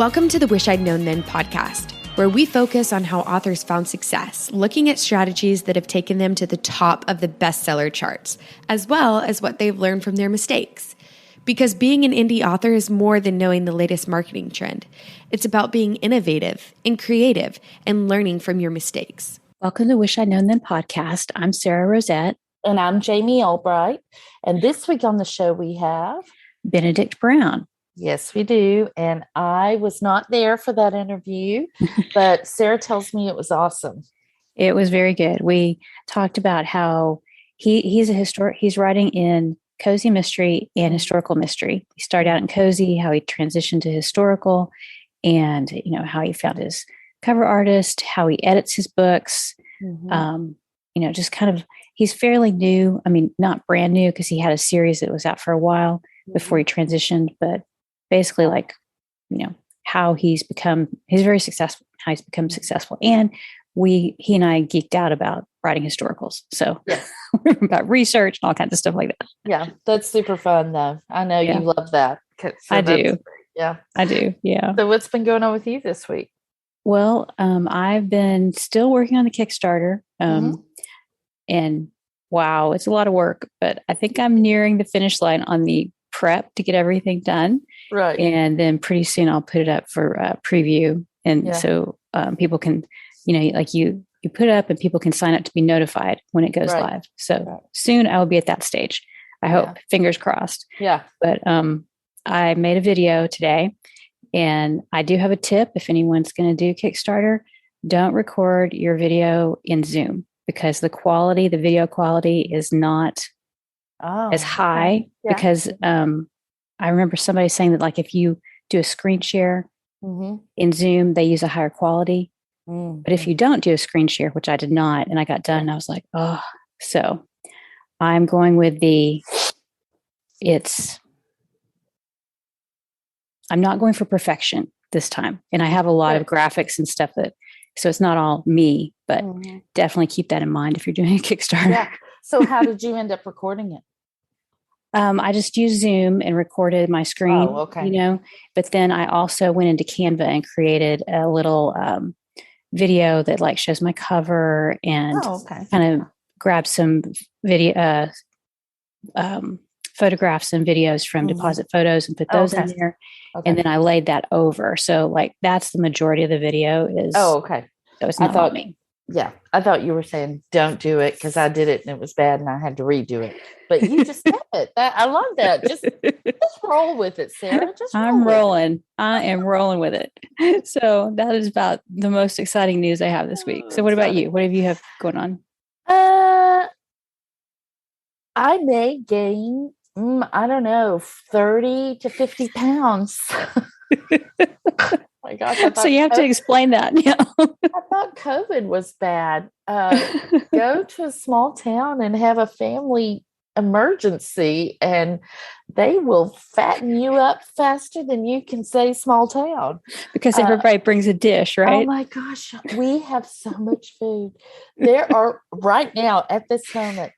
Welcome to the Wish I'd Known Then podcast, where we focus on how authors found success, looking at strategies that have taken them to the top of the bestseller charts, as well as what they've learned from their mistakes. Because being an indie author is more than knowing the latest marketing trend. It's about being innovative and creative and learning from your mistakes. Welcome to Wish I'd Known Then podcast. I'm Sara Rosette. And I'm Jami Albright. And this week on the show we have Benedict Brown. Yes, we do. And I was not there for that interview, but Sara tells me it was awesome. It was very good. We talked about how he's writing in cozy mystery and historical mystery. He started out in cozy, how he transitioned to historical, and how he found his cover artist, how he edits his books. Just kind of, he's fairly new. I mean, not brand new because he had a series that was out for a while before he transitioned, but basically how he's very successful, how he's become successful. And he and I geeked out about writing historicals. So about research and all kinds of stuff like that. Yeah. That's super fun though. I know you love that. So I do. Yeah. I do. Yeah. So what's been going on with you this week? Well, I've been still working on the Kickstarter. And wow, it's a lot of work, but I think I'm nearing the finish line on the prep to get everything done. Right. And then pretty soon I'll put it up for preview. And so people can, you put it up and people can sign up to be notified when it goes live. So soon I will be at that stage. I hope, fingers crossed. Yeah. But I made a video today and I do have a tip. If anyone's going to do Kickstarter, don't record your video in Zoom because the video quality is not as high because I remember somebody saying that if you do a screen share in Zoom, they use a higher quality. But if you don't do a screen share, which I did not, and I got done, and I was like, so I'm going with I'm not going for perfection this time. And I have a lot of graphics and stuff so it's not all me, but definitely keep that in mind if you're doing a Kickstarter. Yeah. So how did you end up recording it? I just used Zoom and recorded my screen, but then I also went into Canva and created a little video that shows my cover and kind of grabbed some video, photographs and videos from Deposit Photos and put those in there. Okay. And then I laid that over. So that's the majority of the video is. Oh, okay. So it's not about me. Yeah. I thought you were saying don't do it because I did it and it was bad and I had to redo it. But you just did it. I love that. Just roll with it, Sara. I'm rolling. I am rolling with it. So that is about the most exciting news I have this week. So what about you? What have you have going on? I may gain, 30 to 50 pounds. My gosh, so you have to explain that. Yeah. I thought COVID was bad. Go to a small town and have a family emergency and they will fatten you up faster than you can say small town. Because everybody brings a dish, right? Oh my gosh. We have so much food. There are right now at this moment,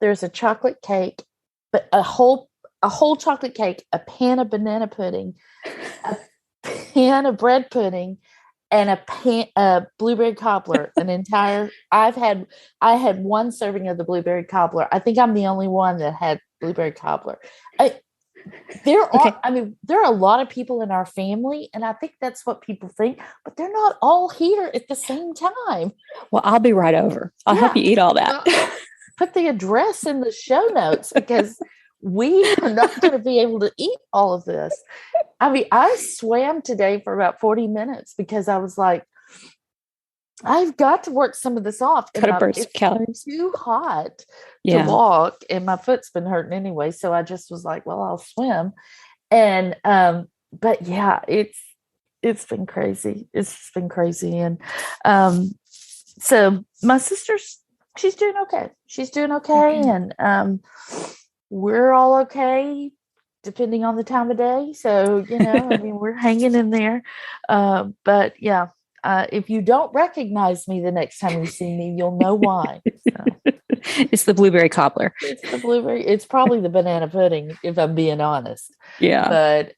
there's a chocolate cake, but a whole chocolate cake, a pan of banana pudding, a pan of bread pudding, and a blueberry cobbler. I had one serving of the blueberry cobbler. I think I'm the only one that had blueberry cobbler. There are a lot of people in our family, and I think that's what people think, but they're not all here at the same time. Well, I'll be right over. I'll help you eat all that. Put the address in the show notes because we are not going to be able to eat all of this. I mean, I swam today for about 40 minutes because I was like, I've got to work some of this off. It's calories. Too hot to walk, and my foot's been hurting anyway. So I just was like, well, I'll swim. And but yeah, it's been crazy. It's just been crazy. And so my sister's she's doing okay. She's doing okay, and we're all okay, depending on the time of day. So we're hanging in there. But if you don't recognize me the next time you see me, you'll know why. So. It's the blueberry cobbler. It's the blueberry. It's probably the banana pudding, if I'm being honest. Yeah. But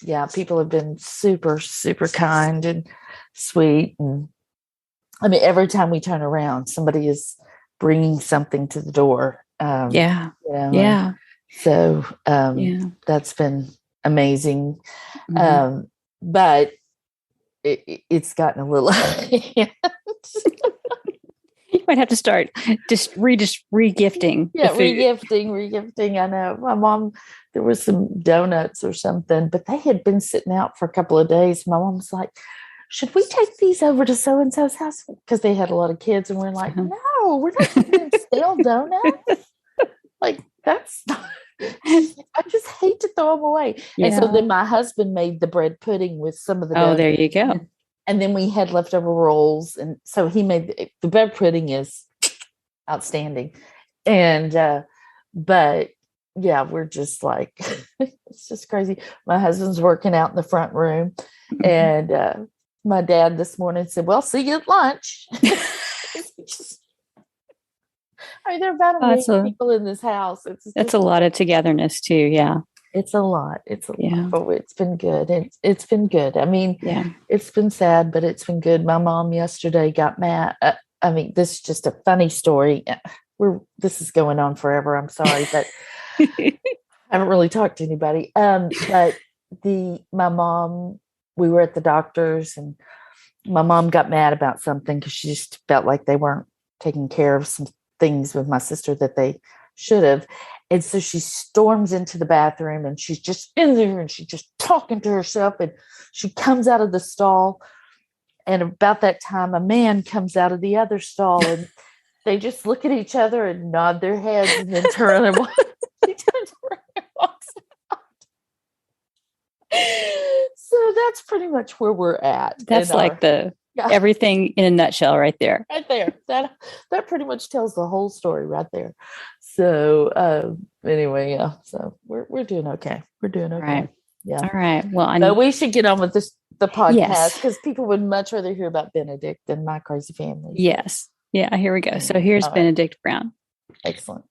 yeah, people have been super, super kind and sweet. And I mean, every time we turn around, somebody is bringing something to the door. Yeah. You know, Yeah. So that's been amazing. Mm-hmm. But it's gotten a little. You might have to start just regifting. Yeah, regifting. I know. My mom, there was some donuts or something, but they had been sitting out for a couple of days. My mom was like, should we take these over to so-and-so's house? Because they had a lot of kids, and we're like, no, we're not going to stale donuts. Like, that's not. I just hate to throw them away. Yeah. And so then my husband made the bread pudding with some of the donuts. Oh, there you go. And then we had leftover rolls. And so he made the bread pudding is outstanding. And, but yeah, we're just like, it's just crazy. My husband's working out in the front room. And my dad this morning said, well, see you at lunch. I mean, there are about a million people in this house. That's a lot of togetherness too. Yeah. It's a lot. It's a lot, but it's been good. It's been good. I mean, it's been sad, but it's been good. My mom yesterday got mad. I mean, this is just a funny story. This is going on forever. I'm sorry, but I haven't really talked to anybody. But my mom, we were at the doctor's, and my mom got mad about something because she just felt like they weren't taking care of some things with my sister that they should have. And so she storms into the bathroom, and she's just in there, and she's just talking to herself, and she comes out of the stall. And about that time, a man comes out of the other stall, and they just look at each other and nod their heads, and then turn and walk. She turns around and walks out. So that's pretty much where we're at. That's like everything in a nutshell right there. Right there. That pretty much tells the whole story right there. So anyway, yeah. So we're doing okay. We're doing okay. Right. Yeah. All right. Well, we should get on with the podcast, because people would much rather hear about Benedict than my crazy family. Yes. Yeah. Here we go. So here's Benedict Brown. Excellent.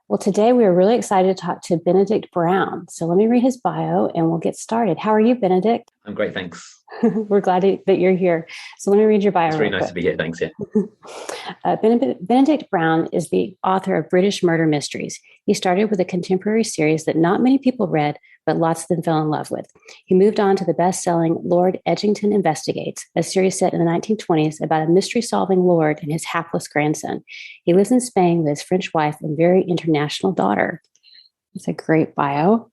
Well, today we are really excited to talk to Benedict Brown. So let me read his bio and we'll get started. How are you, Benedict? I'm great, thanks. We're glad that you're here. So let me read your bio. It's really nice to be here. Thanks. Yeah. Benedict Brown is the author of British murder mysteries. He started with a contemporary series that not many people read, but lots of them fell in love with. He moved on to the best-selling Lord Edgington Investigates, a series set in the 1920s about a mystery-solving lord and his hapless grandson. He lives in Spain with his French wife and very international daughter. It's a great bio.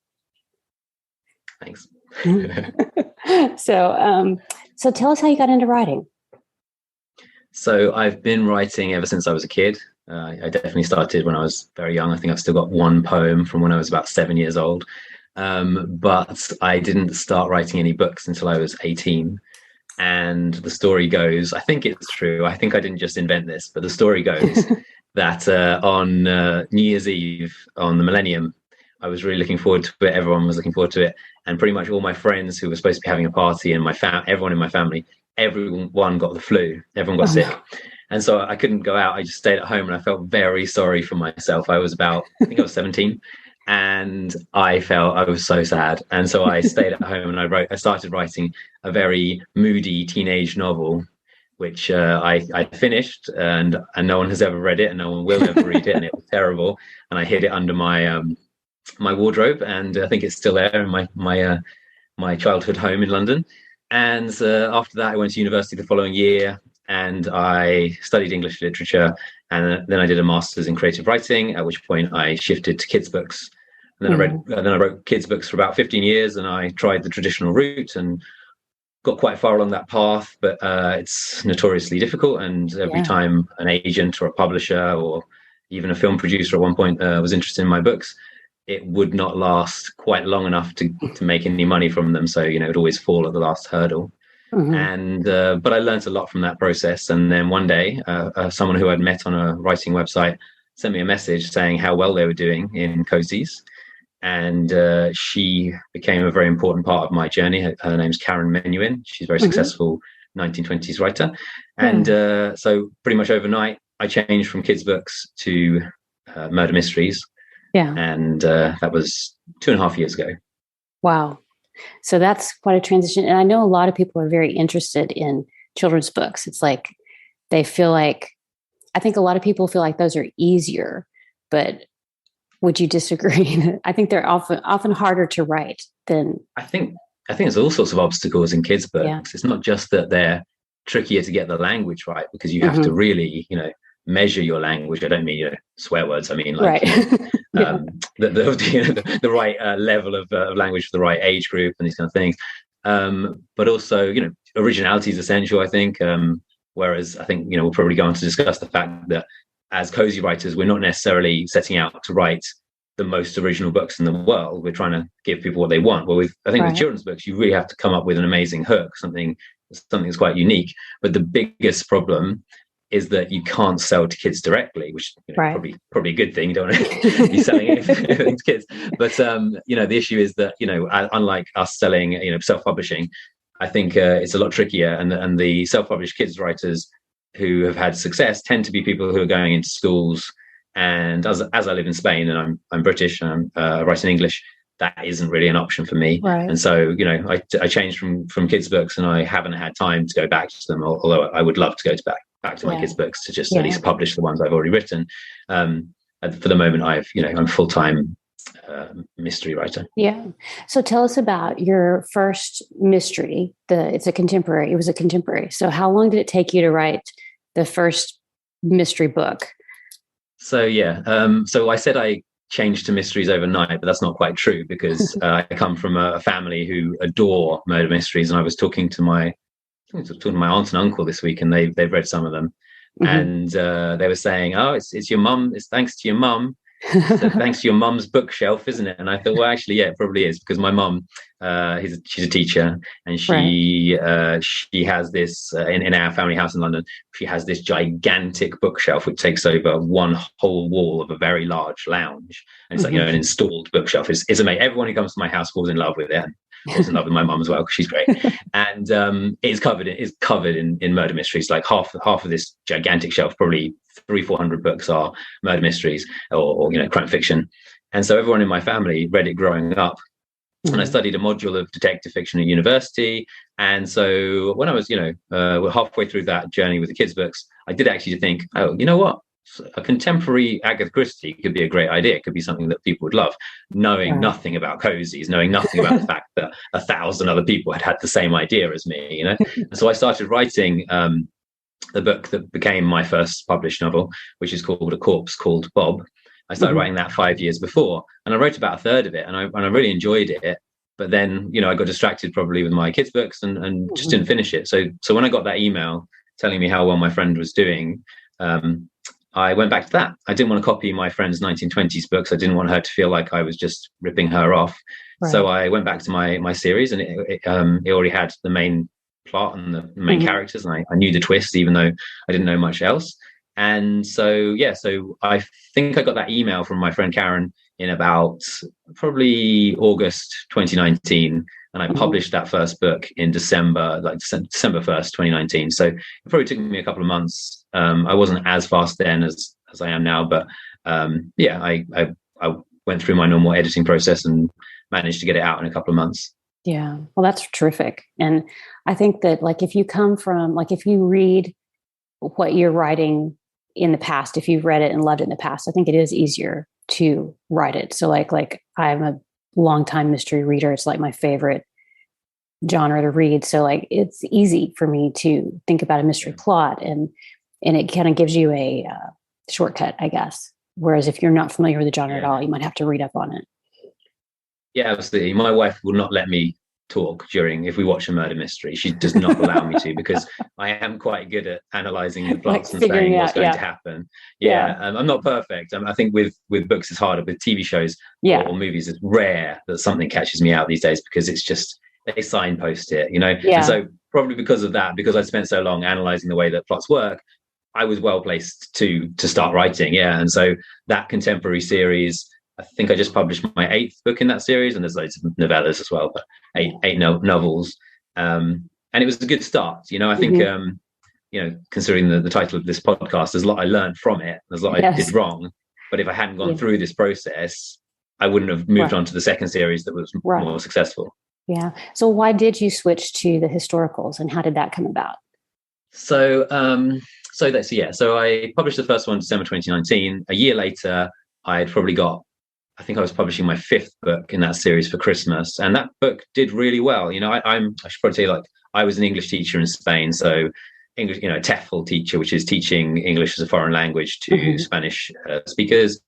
Thanks. So tell us how you got into writing. So I've been writing ever since I was a kid. I definitely started when I was very young. I think I've still got one poem from when I was about 7 years old. But I didn't start writing any books until I was 18. And the story goes, I think it's true. I think I didn't just invent this, but the story goes that on New Year's Eve on the millennium, I was really looking forward to it. Everyone was looking forward to it. And pretty much all my friends who were supposed to be having a party, and everyone in my family, everyone got the flu. Everyone got sick. And so I couldn't go out. I just stayed at home, and I felt very sorry for myself. I think I was 17. And I was so sad. And so I stayed at home, and I started writing a very moody teenage novel, which I finished, and no one has ever read it, and no one will ever read it. And it was terrible. And I hid it under my wardrobe, and I think it's still there in my childhood home in London. And after that, I went to university the following year, and I studied English literature, and then I did a master's in creative writing, at which point I shifted to kids' books. And then I wrote kids' books for about 15 years, and I tried the traditional route and got quite far along that path, but it's notoriously difficult. And every time an agent or a publisher or even a film producer at one point was interested in my books, it would not last quite long enough to make any money from them. So, it would always fall at the last hurdle. And but I learned a lot from that process. And then one day, someone who I'd met on a writing website sent me a message saying how well they were doing in Cozies. And she became a very important part of my journey. Her name's Karen Menuhin. She's a very successful 1920s writer. And so pretty much overnight, I changed from kids' books to murder mysteries. Yeah. And that was 2.5 years ago. Wow. So that's quite a transition. And I know a lot of people are very interested in children's books. It's like they feel like, I think a lot of people feel like those are easier, but would you disagree? I think they're often harder to write than. I think there's all sorts of obstacles in kids' books. Yeah. It's not just that they're trickier to get the language right, because you have to really, measure your language. I don't mean swear words. I mean like the right level of language for the right age group and these kind of things. But also, originality is essential, I think. Whereas I think, we'll probably go on to discuss the fact that as cozy writers, we're not necessarily setting out to write the most original books in the world. We're trying to give people what they want. Well, I think with children's books, you really have to come up with an amazing hook, something that's quite unique. But the biggest problem is that you can't sell to kids directly, which probably a good thing. You don't want to be selling anything to kids. But the issue is that unlike us selling self-publishing, I think it's a lot trickier, and the self-published kids writers who have had success tend to be people who are going into schools. And as I live in Spain and I'm British and I'm writing English, that isn't really an option for me. Right. And so I changed from kids books, and I haven't had time to go back to them. Although I would love to go back to my kids books to just at least publish the ones I've already written. For the moment, I'm full-time mystery writer. Yeah. So tell us about your first mystery. It was a contemporary. So how long did it take you to write the first mystery book? So so I said I changed to mysteries overnight, but that's not quite true, because I come from a family who adore murder mysteries, and I was talking to my aunt and uncle this week, and they've read some of them, and they were saying, "Oh, it's your mum. It's thanks to your mum." So thanks to your mum's bookshelf, isn't it? And I thought, well, actually, yeah, it probably is, because my mum, she's a teacher, and she has this in our family house in London. She has this gigantic bookshelf which takes over one whole wall of a very large lounge, and it's like an installed bookshelf. It's amazing. Everyone who comes to my house falls in love with it. Falls in love with my mum as well, because she's great. And it's covered in murder mysteries. Like half of this gigantic shelf, probably 300-400 books, are murder mysteries or crime fiction. And so everyone in my family read it growing up. And I studied a module of detective fiction at university. And so when I was halfway through that journey with the kids' books, I did actually think, oh, you know what? A contemporary Agatha Christie could be a great idea. It could be something that people would love, knowing nothing about Cozies, knowing nothing about the fact that 1,000 other people had the same idea as me, And so I started writing the book that became my first published novel, which is called A Corpse Called Bob. I started writing that 5 years before, and I wrote about a third of it, and I really enjoyed it. But then, I got distracted probably with my kids' books and just didn't finish it. So when I got that email telling me how well my friend was doing, I went back to that. I didn't want to copy my friend's 1920s books. I didn't want her to feel like I was just ripping her off. Right. So I went back to my series, and it already had the main plot and the main characters, and I knew the twist, even though I didn't know much else. And so I think I got that email from my friend Karen in about probably August 2019, and I published that first book in December 1st, 2019. So it probably took me a couple of months. I wasn't as fast then as I am now, but I went through my normal editing process and managed to get it out in a couple of months. Yeah, well, that's terrific. And I think that if you read what you're writing in the past, if you've read it and loved it in the past, I think it is easier to write it. So like I'm a longtime mystery reader. It's like my favorite genre to read. So it's easy for me to think about a mystery plot, and it kind of gives you a shortcut, I guess. Whereas if you're not familiar with the genre at all, you might have to read up on it. Yeah, absolutely. My wife will not let me talk if we watch a murder mystery. She does not allow me to, because I am quite good at analyzing the plots and saying what's going to happen. I'm not perfect. I think with books it's harder. With TV shows or movies, it's rare that something catches me out these days, because it's just they signpost it, And so probably because of that, because I spent so long analyzing the way that plots work, I was well placed to start writing. And so that contemporary series, I think I just published my 8th book in that series, and there's loads of novellas as well, but eight novels. And it was a good start. I think, considering the title of this podcast, there's a lot I learned from it. There's a lot I did wrong. But if I hadn't gone through this process, I wouldn't have moved on to the second series that was more successful. Yeah. So why did you switch to the historicals, and how did that come about? So I published the first one in December 2019. A year later, I think I was publishing my 5th book in that series for Christmas, and that book did really well. I should probably say, I was an English teacher in Spain, so English, a TEFL teacher, which is teaching English as a foreign language to Spanish speakers.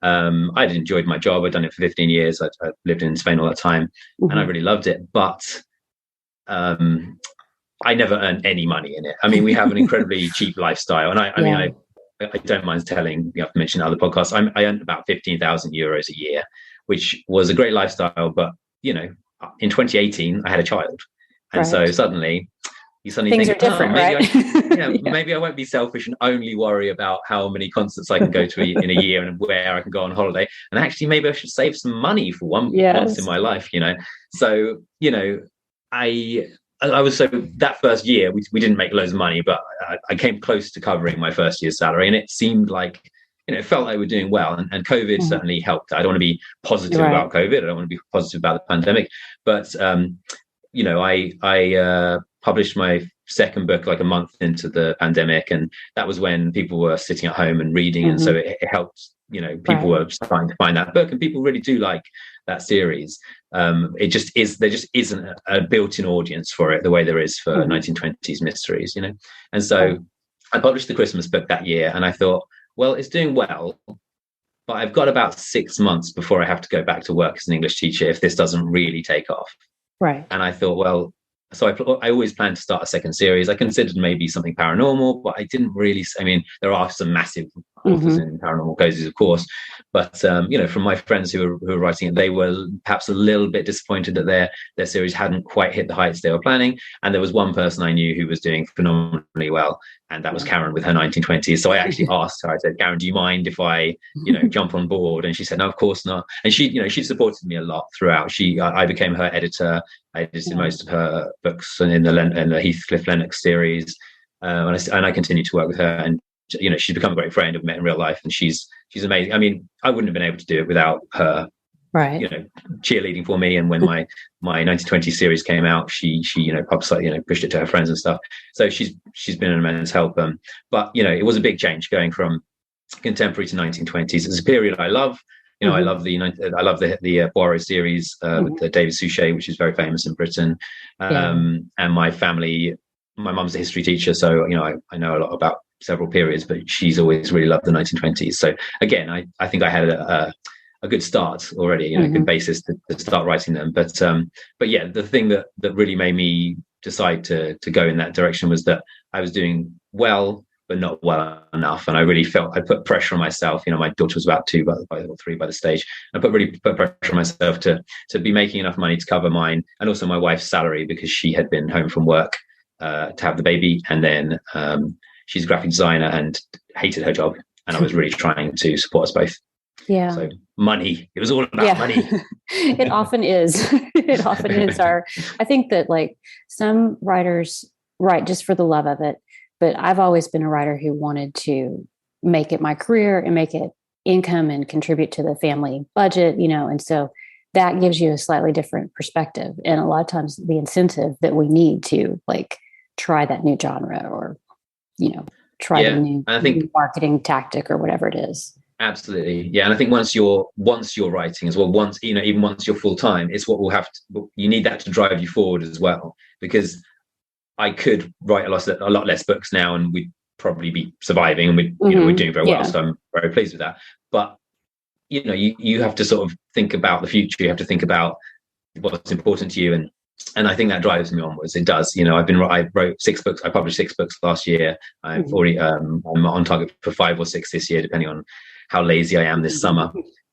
I'd enjoyed my job. I'd done it for 15 years. I lived in Spain all that time, and I really loved it. But I never earned any money in it. I mean, we have an incredibly cheap lifestyle, and I don't mind telling. I've mentioned other podcasts. I earned about 15,000 euros a year, which was a great lifestyle. But in 2018, I had a child, and so suddenly things think, are different, right? Maybe I won't be selfish and only worry about how many concerts I can go to in a year and where I can go on holiday. And actually, maybe I should save some money for once in my life. So I was, so that first year we didn't make loads of money, but I came close to covering my first year's salary, and it seemed like it felt like we were doing well, and COVID certainly helped. I don't want to be positive about COVID. I don't want to be positive about the pandemic, but I published my second book like a month into the pandemic, and that was when people were sitting at home and reading, and so it helped. People were starting to find that book, and people really do like that series. There just isn't a built-in audience for it the way there is for 1920s mysteries, and so I published the Christmas book that year, and I thought, well, it's doing well, but I've got about 6 months before I have to go back to work as an English teacher if this doesn't really take off. Right. And I thought, well, so I always planned to start a second series. I considered maybe something paranormal, but I didn't really. I mean, there are some massive authors in paranormal Cozies, of course, but from my friends who were writing it, they were perhaps a little bit disappointed that their series hadn't quite hit the heights they were planning. And there was one person I knew who was doing phenomenally well, and that was Karen with her 1920s. So I actually asked her. I said, "Karen, do you mind if I, jump on board?" And she said, "No, of course not." And she supported me a lot throughout. I became her editor. I edited most of her books in the Heathcliff Lennox series, and I continue to work with her. And she's become a great friend. I've met in real life, and she's amazing. I mean, I wouldn't have been able to do it without her, cheerleading for me. And when my 1920 series came out, she pushed it to her friends and stuff. So she's been an immense help. But it was a big change going from contemporary to 1920s. It's a period I love. I love the Poirot series with David Suchet, which is very famous in Britain. And my family, my mum's a history teacher, so I know a lot about several periods, but she's always really loved the 1920s. So again, I think I had a good start already, a good basis to start writing them. But yeah, the thing that really made me decide to go in that direction was that I was doing well, but not well enough. And I really felt I put pressure on myself. My daughter was about 2 or 3 by the stage. I put pressure on myself to be making enough money to cover mine and also my wife's salary, because she had been home from work to have the baby. And then she's a graphic designer and hated her job. And I was really trying to support us both. Yeah. So money. It was all about money. It often is. It often is. I think that some writers write just for the love of it. But I've always been a writer who wanted to make it my career and make it income and contribute to the family budget, and so that gives you a slightly different perspective. And a lot of times the incentive that we need to try that new genre or, try the new marketing tactic or whatever it is. Absolutely. Yeah. And I think once you're writing as well, even once you're full time, it's what you need that to drive you forward as well, because I could write a lot less books now, and we'd probably be surviving, and we're doing very well. So I'm very pleased with that. But you have to sort of think about the future. You have to think about what's important to you, and I think that drives me onwards. It does. I wrote 6 books. I published 6 books last year. I've already I'm on target for 5 or 6 this year, depending on how lazy I am this summer.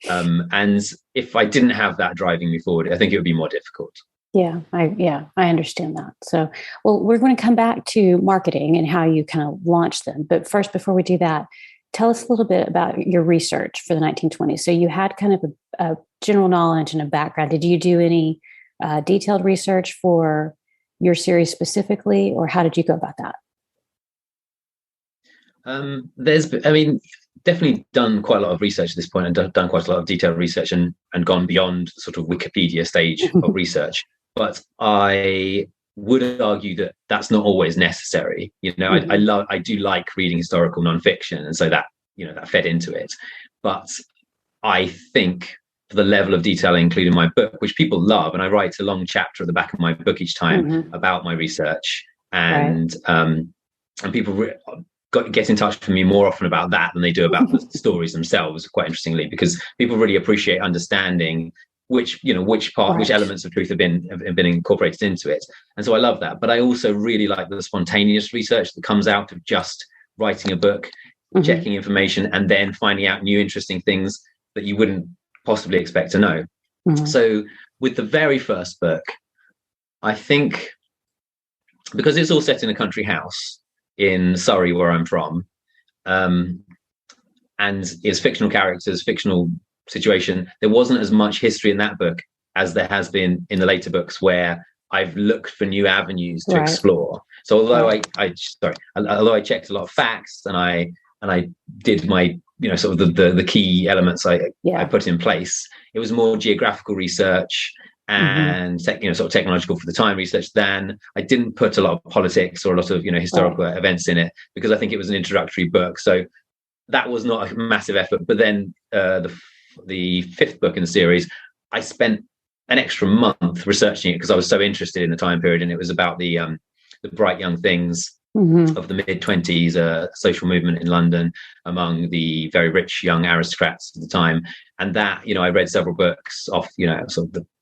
And if I didn't have that driving me forward, I think it would be more difficult. Yeah, I understand that. So, well, we're going to come back to marketing and how you kind of launched them. But first, before we do that, tell us a little bit about your research for the 1920s. So you had kind of a general knowledge and a background. Did you do any detailed research for your series specifically, or how did you go about that? Definitely done quite a lot of research at this point, and done quite a lot of detailed research, and gone beyond sort of Wikipedia stage of research. But I would argue that that's not always necessary. I do like reading historical nonfiction, and so that that fed into it. But I think for the level of detail I include in my book, which people love, and I write a long chapter at the back of my book each time about my research, and people get in touch with me more often about that than they do about the stories themselves, quite interestingly, because people really appreciate understanding which elements of truth have been incorporated into it. And so I love that. But I also really like the spontaneous research that comes out of just writing a book, checking information, and then finding out new interesting things that you wouldn't possibly expect to know. So with the very first book, I think, because it's all set in a country house in Surrey, where I'm from, and it's fictional characters, fictional situation, there wasn't as much history in that book as there has been in the later books, where I've looked for new avenues to explore. So although although I checked a lot of facts, and I did my sort of the key elements I put in place, it was more geographical research and sort of technological for the time research. Than I didn't put a lot of politics or a lot of historical events in it, because I think it was an introductory book. So that was not a massive effort. But then the fifth book in the series, I spent an extra month researching it because I was so interested in the time period, and it was about the bright young things of the mid-20s social movement in London among the very rich young aristocrats at the time. And that, I read several books off,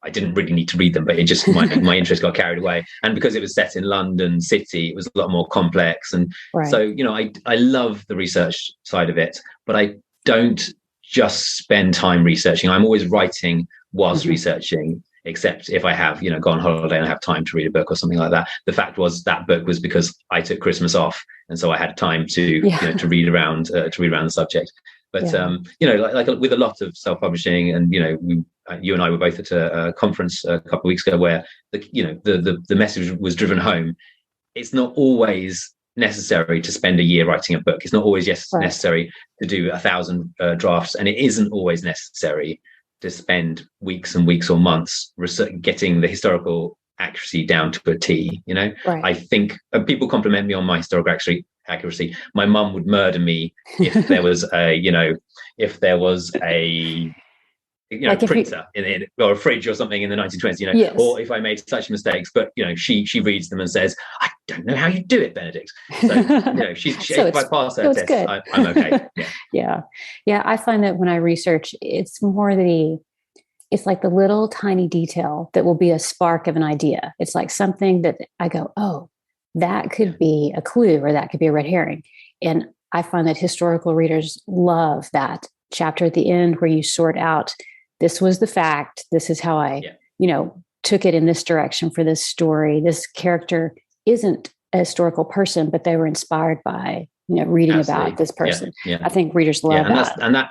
I didn't really need to read them, but it just my interest got carried away. And because it was set in London City, it was a lot more complex. And so, I love the research side of it, but I don't just spend time researching. I'm always writing whilst researching, except if I have, go on holiday and I have time to read a book or something like that. The fact was that book was because I took Christmas off, and so I had time to to read around the subject. But like with a lot of self-publishing, and you and I were both at a conference a couple of weeks ago where the message was driven home. It's not always necessary to spend a year writing a book. It's not always necessary to do 1,000 drafts, and it isn't always necessary to spend weeks and weeks or months getting the historical accuracy down to a T. I think people compliment me on my historical accuracy. My mum would murder me if there was a printer in it, or a fridge or something in the 1920s, or if I made such mistakes. But she reads them and says, "I don't know how you do it, Benedict." So if I pass her test, I'm okay. Yeah. I find that when I research, it's more it's like the little tiny detail that will be a spark of an idea. It's like something that I go, oh, that could be a clue, or that could be a red herring. And I find that historical readers love that chapter at the end where you sort out, this was the fact, this is how I, took it in this direction for this story. This character isn't a historical person, but they were inspired by, reading about this person. I think readers love that.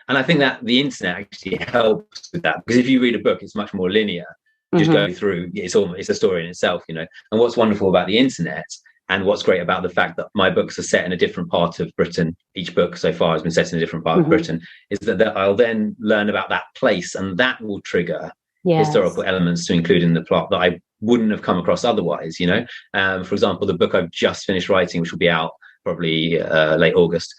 And I think that the internet actually helps with that, because if you read a book, it's much more linear. You just go through, it's a story in itself, And what's wonderful about the internet, and what's great about the fact that my books are set in a different part of Britain, each book so far has been set in a different part of Britain, is that I'll then learn about that place, and that will trigger historical elements to include in the plot that I wouldn't have come across otherwise. For example, the book I've just finished writing, which will be out probably late August,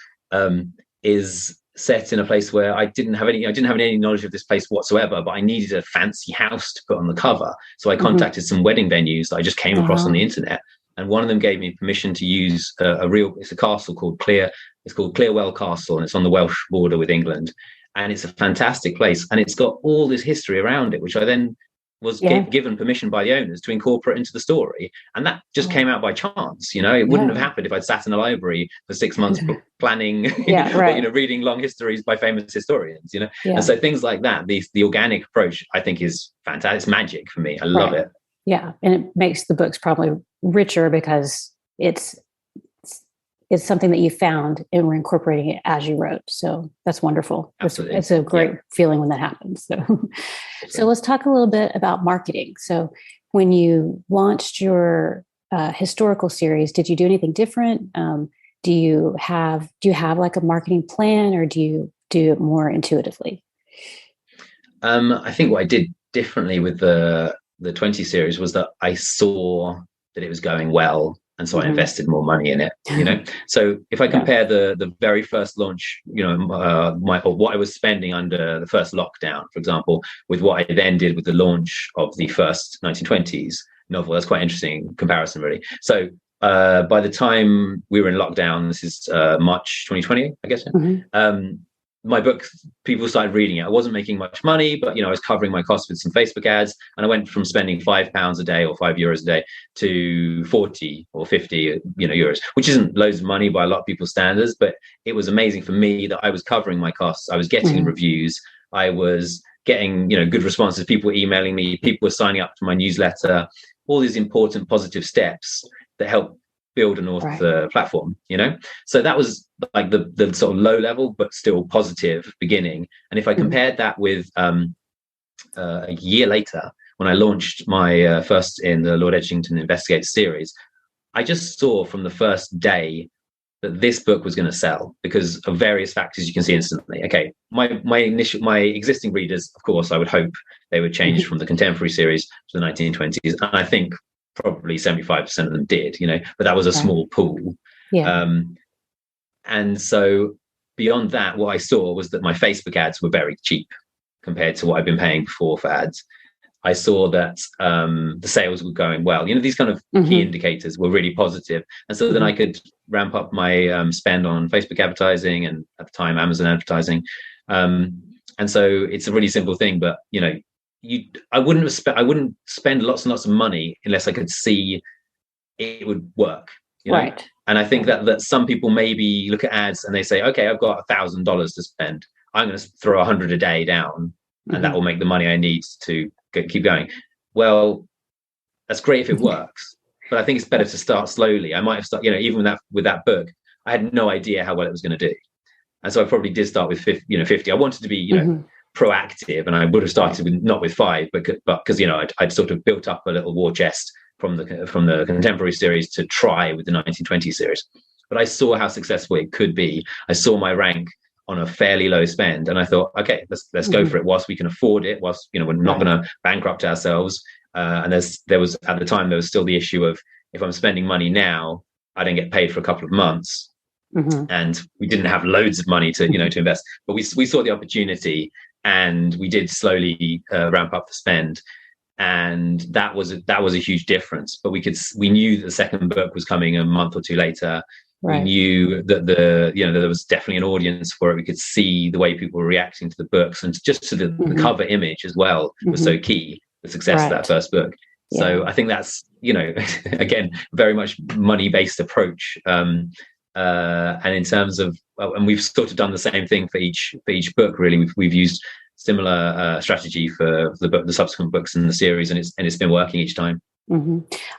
is set in a place where I didn't have any knowledge of this place whatsoever, but I needed a fancy house to put on the cover. So I contacted some wedding venues that I just came across on the internet, and one of them gave me permission to use it's a castle called Clearwell Castle, and it's on the Welsh border with England, and it's a fantastic place, and it's got all this history around it, which I then was given permission by the owners to incorporate into the story. And that just came out by chance. It wouldn't have happened if I'd sat in a library for 6 months planning, reading long histories by famous historians, And so things like that, the organic approach, I think, is fantastic. It's magic for me. I love it. Yeah. And it makes the books probably richer because it's something that you found and we're incorporating it as you wrote. So that's wonderful. Absolutely. It's a great feeling when that happens. So let's talk a little bit about marketing. So when you launched your historical series, did you do anything different? do you have like a marketing plan, or do you do it more intuitively? I think what I did differently with the 20 series was that I saw that it was going well, and so I invested more money in it, So if I compare the very first launch, what I was spending under the first lockdown, for example, with what I then did with the launch of the first 1920s novel, that's quite interesting comparison, really. So by the time we were in lockdown, this is March 2020, I guess. My book, people started reading it. I wasn't making much money, but I was covering my costs with some Facebook ads, and I went from spending £5 a day or €5 a day to 40 or 50 euros, which isn't loads of money by a lot of people's standards, but it was amazing for me that I was covering my costs. I was getting reviews, I was getting good responses, people were emailing me, people were signing up to my newsletter, all these important positive steps that help build an author platform, so that was like the sort of low level but still positive beginning. And if I compared that with a year later, when I launched my first in the Lord Edgington Investigates series, I just saw from the first day that this book was going to sell because of various factors you can see instantly. Okay, my existing readers, of course, I would hope they would change from the contemporary series to the 1920s, and I think probably 75% of them did, but that was a small pool. And so beyond that, what I saw was that my Facebook ads were very cheap compared to what I've been paying before for ads. I saw that the sales were going well. These kind of key indicators were really positive. And so then I could ramp up my spend on Facebook advertising, and at the time, Amazon advertising. And so it's a really simple thing, but, I wouldn't spend lots and lots of money unless I could see it would work. Right. And I think that some people maybe look at ads and they say, okay, I've got $1,000 to spend. I'm going to throw 100 a day down, and that will make the money I need to keep going. Well, that's great if it works, but I think it's better to start slowly. I might have started, even with that book, I had no idea how well it was going to do. And so I probably did start with 50. I wanted to be, proactive, and I would have started with not with 5, but because I'd sort of built up a little war chest from the contemporary series to try with the 1920 series. But I saw how successful it could be. I saw my rank on a fairly low spend, and I thought, okay, let's go for it whilst we can afford it, whilst we're not going to bankrupt ourselves. And there was at the time there was still the issue of, if I'm spending money now, I don't get paid for a couple of months. And we didn't have loads of money to to invest, but we saw the opportunity, and we did slowly ramp up the spend, and that was a huge difference. But we knew that the second book was coming a month or two later. We knew that there was definitely an audience for it. We could see the way people were reacting to the books, and just to the cover image as well was so key, the success of that first book. So I think that's again, very much money-based approach. And in terms of, and we've sort of done the same thing for each book. Really, we've used similar strategy for the subsequent books in the series, and it's been working each time.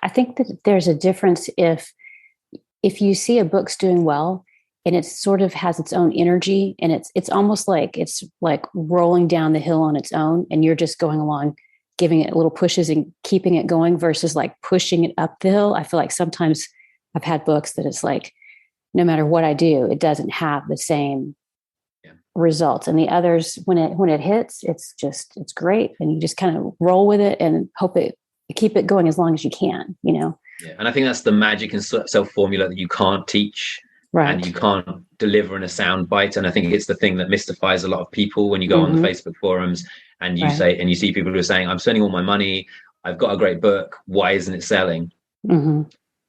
I think that there's a difference if you see a book's doing well, and it sort of has its own energy, and it's almost like it's like rolling down the hill on its own, and you're just going along, giving it little pushes and keeping it going, versus like pushing it up the hill. I feel like sometimes I've had books that it's like, no matter what I do, it doesn't have the same results. And the others, when it hits, it's great. And you just kind of roll with it and keep it going as long as you can, Yeah. And I think that's the magic and self formula that you can't teach, and you can't deliver in a sound bite. And I think it's the thing that mystifies a lot of people when you go on the Facebook forums and you you see people who are saying, I'm spending all my money, I've got a great book, why isn't it selling?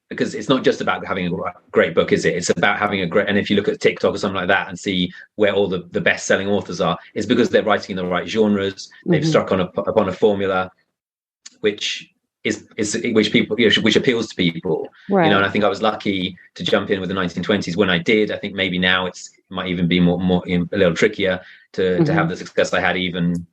Because it's not just about having a great book, is it? It's about having a great, and if you look at TikTok or something like that and see where all the best-selling authors are, it's because they're writing in the right genres. They've struck upon a formula which which appeals to people. And I think I was lucky to jump in with the 1920s when I did. I think maybe now it might even be more a little trickier to have the success I had even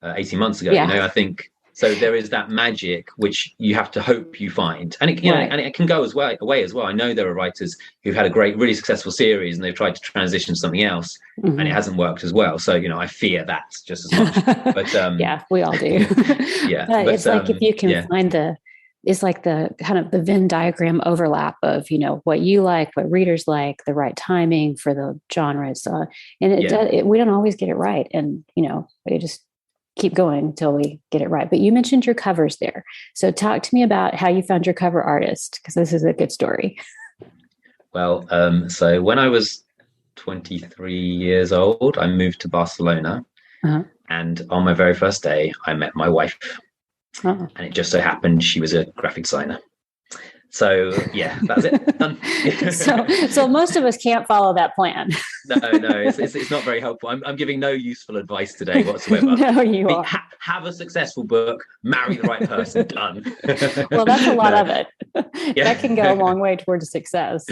18 months ago. I think. So there is that magic which you have to hope you find, and it can go away as well. I know there are writers who've had a great, really successful series, and they've tried to transition to something else, and it hasn't worked as well. So I fear that just as much. But we all do. But it's like if you can find is like the kind of the Venn diagram overlap of, what you like, what readers like, the right timing for the genres. And we don't always get it right. And, we just keep going until we get it right. But you mentioned your covers there. So talk to me about how you found your cover artist, because this is a good story. Well, so when I was 23 years old, I moved to Barcelona. Uh-huh. And on my very first day, I met my wife. Oh. And it just so happened she was a graphic designer. So yeah, that's it. Done. so most of us can't follow that plan. No, it's not very helpful. I'm giving no useful advice today whatsoever. No, you are. Have a successful book, marry the right person, done. Well, that's a lot of it. Yeah. That can go a long way towards success.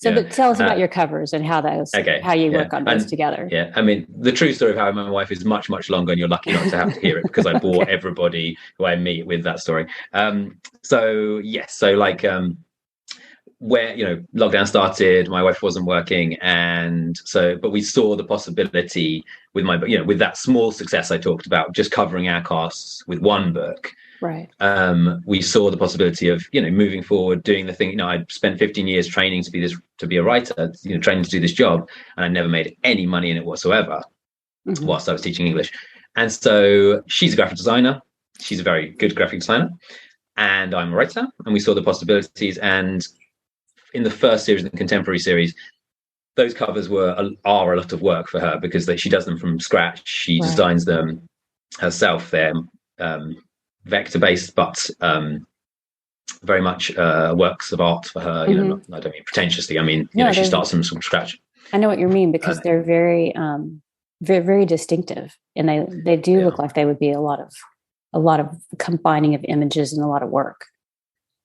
But tell us about your covers and how you work on those together. Yeah, I mean, the true story of how I met my wife is much, much longer, and you're lucky not to have to hear it because I bore everybody who I meet with that story. Where lockdown started, my wife wasn't working, but we saw the possibility with with that small success I talked about, just covering our costs with one book. Right. We saw the possibility of moving forward, doing the thing. I'd spent 15 years training to be a writer, training to do this job, and I never made any money in it whatsoever whilst I was teaching English. And so she's a graphic designer. She's a very good graphic designer, and I'm a writer. And we saw the possibilities. And in the first series, the contemporary series, those covers are a lot of work for her because she does them from scratch. She designs them herself. They're vector based, but very much works of art for her. I don't mean pretentiously. I mean, she starts them from scratch. I know what you mean because they're very, very, very distinctive, and they do look like they would be a lot of combining of images and a lot of work.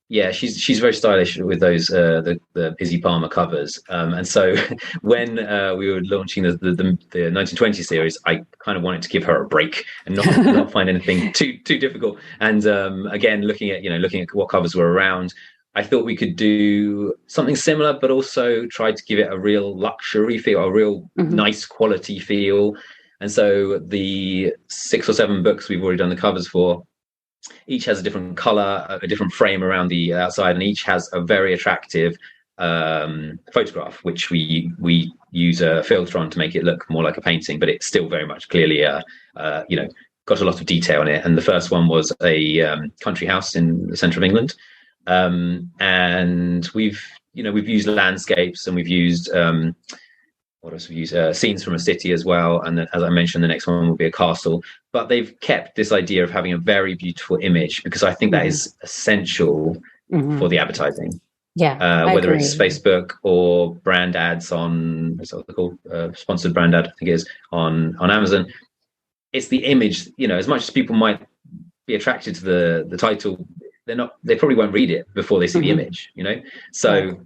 Yeah, she's very stylish with those the Izzy Palmer covers, and so when we were launching the 1920 series, I kind of wanted to give her a break and not find anything too difficult. And again, looking at what covers were around, I thought we could do something similar, but also try to give it a real luxury feel, a real nice quality feel. And so the 6 or 7 books we've already done the covers for, each has a different color, a different frame around the outside, and each has a very attractive photograph, which we use a filter on to make it look more like a painting, but it's still very much clearly got a lot of detail in it. And the first one was a country house in the centre of England, and we've used landscapes, and we've used what else we've used, scenes from a city as well. And then, as I mentioned, the next one will be a castle. But they've kept this idea of having a very beautiful image, because I think that is essential for the advertising. Yeah, whether it's Facebook or brand ads on, what's that called? Sponsored brand ad, I think it is, on Amazon. It's the image. As much as people might be attracted to the title, they probably won't read it before they see the image. So.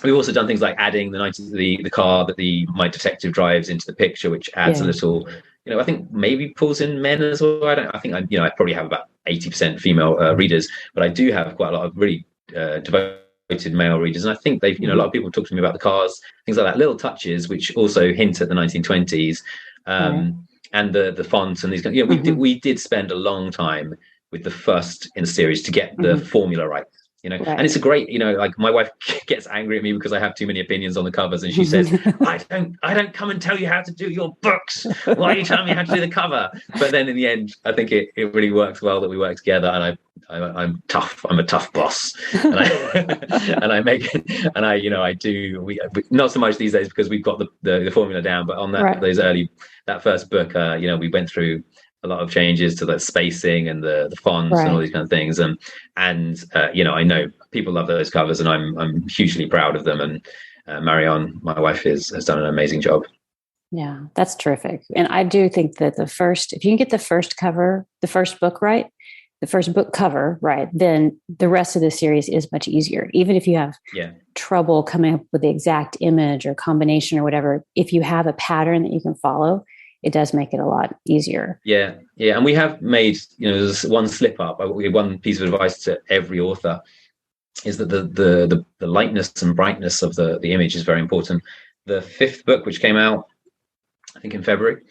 We've also done things like adding the car that my detective drives into the picture, which adds a little, I think maybe pulls in men as well. I probably have about 80% female readers, but I do have quite a lot of really devoted male readers. And I think a lot of people talk to me about the cars, things like that, little touches, which also hint at the 1920s, and the fonts and these. We did spend a long time with the first in the series to get the formula right. And it's a great, like my wife gets angry at me because I have too many opinions on the covers, and she says, I don't come and tell you how to do your books. Why are you telling me how to do the cover? But then in the end, I think it really works well that we work together, and I'm tough. I'm a tough boss, and I do. We not so much these days because we've got the formula down, but on that first book, we went through a lot of changes to the spacing and the fonts and all these kind of things, and I know people love those covers, and I'm hugely proud of them. And Marion, my wife, has done an amazing job. Yeah, that's terrific. And I do think that if you can get the first book right, the first book cover right, then the rest of the series is much easier. Even if you have trouble coming up with the exact image or combination or whatever, if you have a pattern that you can follow, it does make it a lot easier. Yeah. And we have made, there's one slip up. One piece of advice to every author is that the lightness and brightness of the image is very important. The 5th book, which came out, I think in February,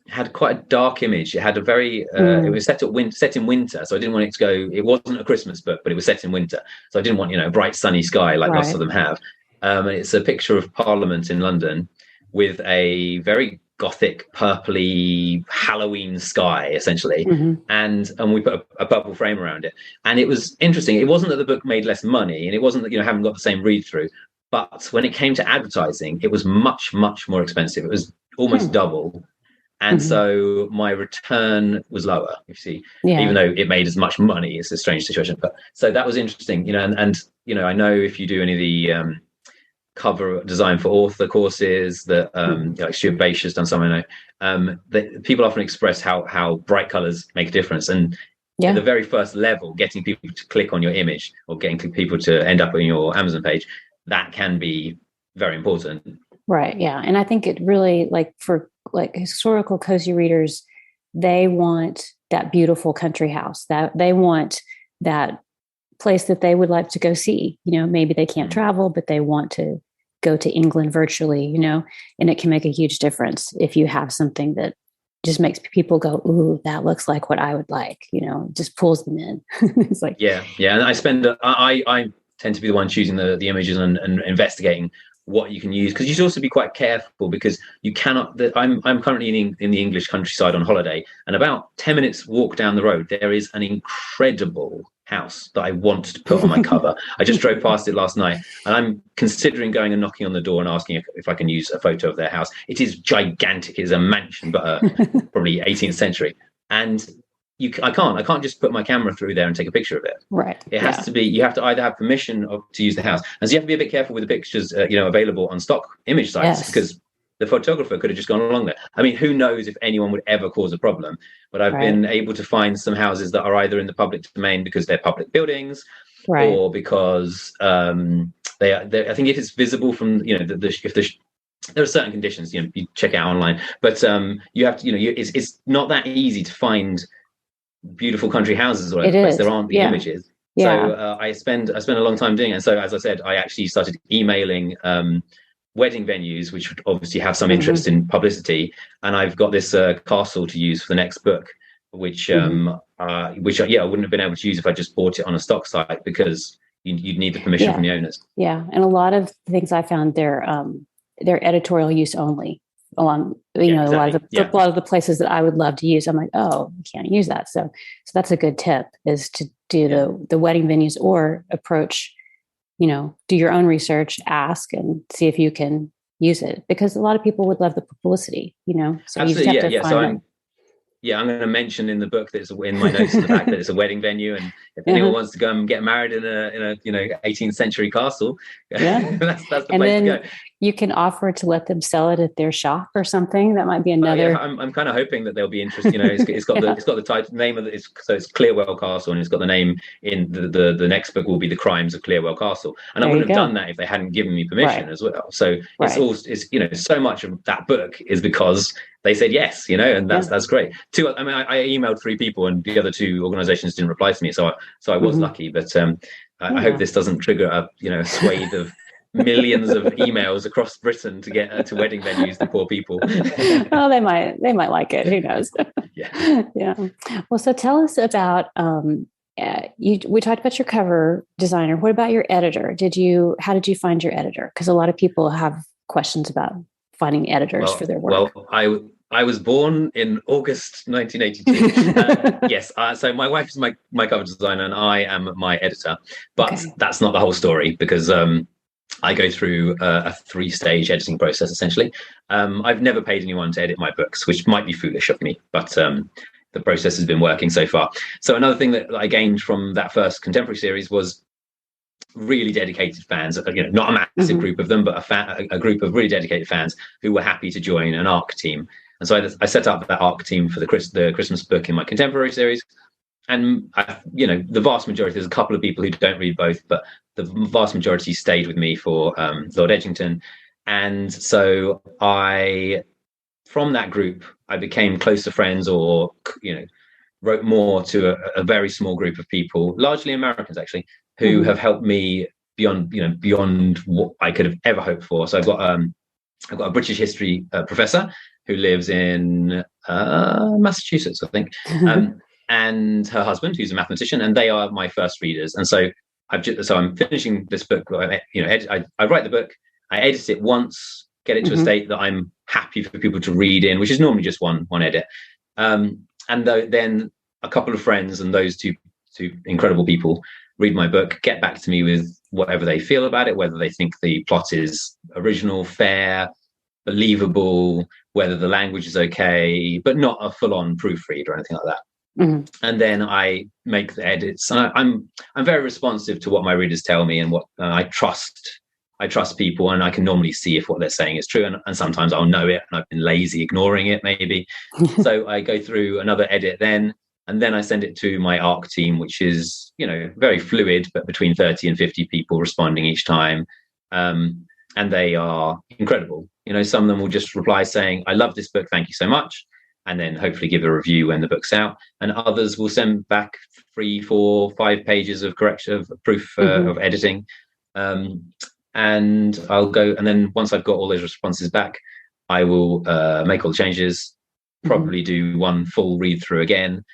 had quite a dark image. It had a very it was set in winter, so I didn't want it to go. It wasn't a Christmas book, but it was set in winter, so I didn't want a bright sunny sky like lots of them have. And it's a picture of Parliament in London with a very gothic, purpley Halloween sky, essentially, and we put a purple frame around it. And it was interesting. It wasn't that the book made less money, and it wasn't that haven't got the same read through. But when it came to advertising, it was much, much more expensive. It was almost double. And so my return was lower, you see, even though it made as much money. It's a strange situation. But so that was interesting, and I know if you do any of the cover design for author courses that like Stuart Bache has done some, I know, that people often express how bright colors make a difference. And at the very first level, getting people to click on your image or getting people to end up on your Amazon page, that can be very important. Right. Yeah. And I think it really, for historical cozy readers, they want that beautiful country house, that they want that place that they would like to go see. Maybe they can't travel, but they want to go to England virtually, and it can make a huge difference if you have something that just makes people go, ooh, that looks like what I would like, just pulls them in. It's like, yeah. And I tend to be the one choosing the images and investigating what you can use, because you should also be quite careful, because you cannot. I'm currently in the English countryside on holiday, and about 10 minutes walk down the road, there is an incredible house that I want to put on my cover. I just drove past it last night, and I'm considering going and knocking on the door and asking if I can use a photo of their house. It is gigantic. It is a mansion, but probably 18th century, and I can't just put my camera through there and take a picture of it. Right. It has to be, you have to either have permission to use the house. And so you have to be a bit careful with the pictures, available on stock image sites, because the photographer could have just gone along there. I mean, who knows if anyone would ever cause a problem, but I've been able to find some houses that are either in the public domain because they're public buildings, or because I think if it's visible from, there are certain conditions, you check out online, but you have to, it's not that easy to find beautiful country houses or place. There aren't the images. So I spend a long time doing it. And so, as I said, I actually started emailing wedding venues, which would obviously have some interest in publicity. And I've got this castle to use for the next book, which I wouldn't have been able to use if I just bought it on a stock site, because you'd need the permission from the owners. Yeah, and a lot of things I found they're editorial use only. A lot of the places that I would love to use, I'm like, oh, we can't use that. So that's a good tip, is to do the wedding venues, or approach, do your own research, ask and see if you can use it, because a lot of people would love the publicity, so you just have to find them. I'm going to mention in the book that it's in my notes in the back that it's a wedding venue, and if anyone wants to go and get married in a 18th century castle, that's the place to go. You can offer to let them sell it at their shop or something. That might be another. I'm kind of hoping that they'll be interested. It's got the title name of it. So it's Clearwell Castle, and it's got the name in the next book will be The Crimes of Clearwell Castle. And I wouldn't have done that if they hadn't given me permission as well. So it's all so much of that book is because they said yes, and that's great. I emailed 3 people, and the other 2 organizations didn't reply to me. So I was lucky, but I hope this doesn't trigger a swathe of millions of emails across Britain to get to wedding venues, the poor people. Well, they might like it. Who knows? Yeah. Well, so tell us about we talked about your cover designer. What about your editor? How did you find your editor? Because a lot of people have questions about finding editors for their work. Well, I was born in August 1982. Yes. So my wife is my cover designer, and I am my editor. But that's not the whole story, because I go through a 3-stage editing process, essentially. I've never paid anyone to edit my books, which might be foolish of me, but the process has been working so far. So another thing that I gained from that first contemporary series was really dedicated fans, not a massive group of them, but a group of really dedicated fans who were happy to join an ARC team. And so I set up that ARC team for the Christmas book in my contemporary series. And, the vast majority, there's a couple of people who don't read both, but the vast majority stayed with me for Lord Edgington. And so from that group, I became closer friends, or, wrote more to a very small group of people, largely Americans, actually, who have helped me beyond what I could have ever hoped for. So I've got a British history professor who lives in Massachusetts, I think, and her husband, who's a mathematician, and they are my first readers. And so I'm finishing this book. I write the book, I edit it once, get it to a state that I'm happy for people to read in, which is normally just one edit. Then a couple of friends and those two incredible people read my book, get back to me with whatever they feel about it, whether they think the plot is original, fair, believable, whether the language is okay, but not a full-on proofread or anything like that. And then I make the edits. And I'm very responsive to what my readers tell me, and what I trust people, and I can normally see if what they're saying is true. And sometimes I'll know it, and I've been lazy ignoring it, maybe. So I go through another edit then, and then I send it to my ARC team, which is, very fluid, but between 30 and 50 people responding each time. And they are incredible. Some of them will just reply saying, I love this book, thank you so much. And then hopefully give a review when the book's out. And others will send back 3, 4, 5 pages of correction, of proof of editing. And I'll go, and then once I've got all those responses back, I will make all the changes, probably do one full read through again,